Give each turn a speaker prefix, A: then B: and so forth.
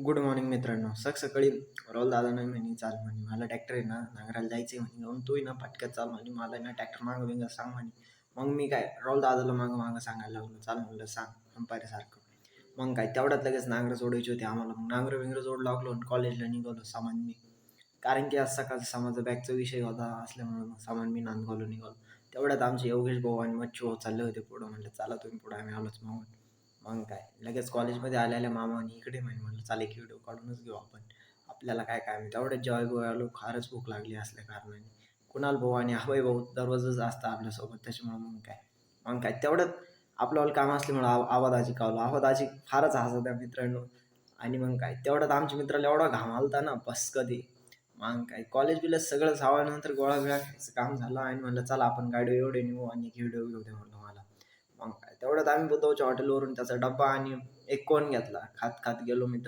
A: Good morning मित्रांनो. सकाळी राहुल दादा नाही म्हणे चाल म्हणे मला ट्रॅक्टर आहे ना नांगरायला जायचं आहे म्हणे. तू ना फटक्यात चाल म्हणे मला ना ट्रॅक्टर मागं बिंग सांग म्हणे. मग मी काय राहुल दादाला मागं मागं सांगायला लागलो. चाल म्हणलं सांग अंपायर सारखं. मग काय तेवढ्यात लगेच नांगरं जोडायची होती आम्हाला. मग नांगरं बिंगरं जोड लागलो आणि कॉलेजला निघालो सामान मी. कारण की आज सकाळचा समाजा बॅगचा विषय होता असल्यामुळे मग सामान मी निघालो. तेवढ्यात आमचे योगेश भाऊ आणि मच्छू भाऊ चालले होते पुढं. म्हणलं चला तुम्ही पुढं आम्ही आलोच मागून. मग काय लगेच कॉलेजमध्ये आलेल्या मामाने इकडे म्हणलं चाल एक व्हिडिओ काढूनच घेऊ आपण. आपल्याला काय काय माहिती तेवढ्याच जेव्हा आलो फारच भूक लागली असल्या कारणाने. कुणाल भाऊ आणि अभय भाऊ दररोजच असतात आपल्यासोबत त्याच्यामुळे मग काय तेवढ्यात आपल्याला काम असल्यामुळे आवाजाची कावलं आवाजाची फारच हसत त्या मित्रांनो. आणि मग काय तेवढ्यात आमच्या मित्राला एवढा घाम आलता ना बस कधी. मग काय कॉलेज बिलेज सगळं सावल्यानंतर गोळा बिळा खायचं काम झालं आणि म्हणलं चला आपण गाडी एवढे नेऊ आणि व्हिडिओ घेऊ दे म्हणलं मला. मग काय तेवढ्यात आम्ही बुद्धवच्या हॉटेलवरून त्याचा डब्बा आणि एक कोण घेतला खात खात गेलो मित्र.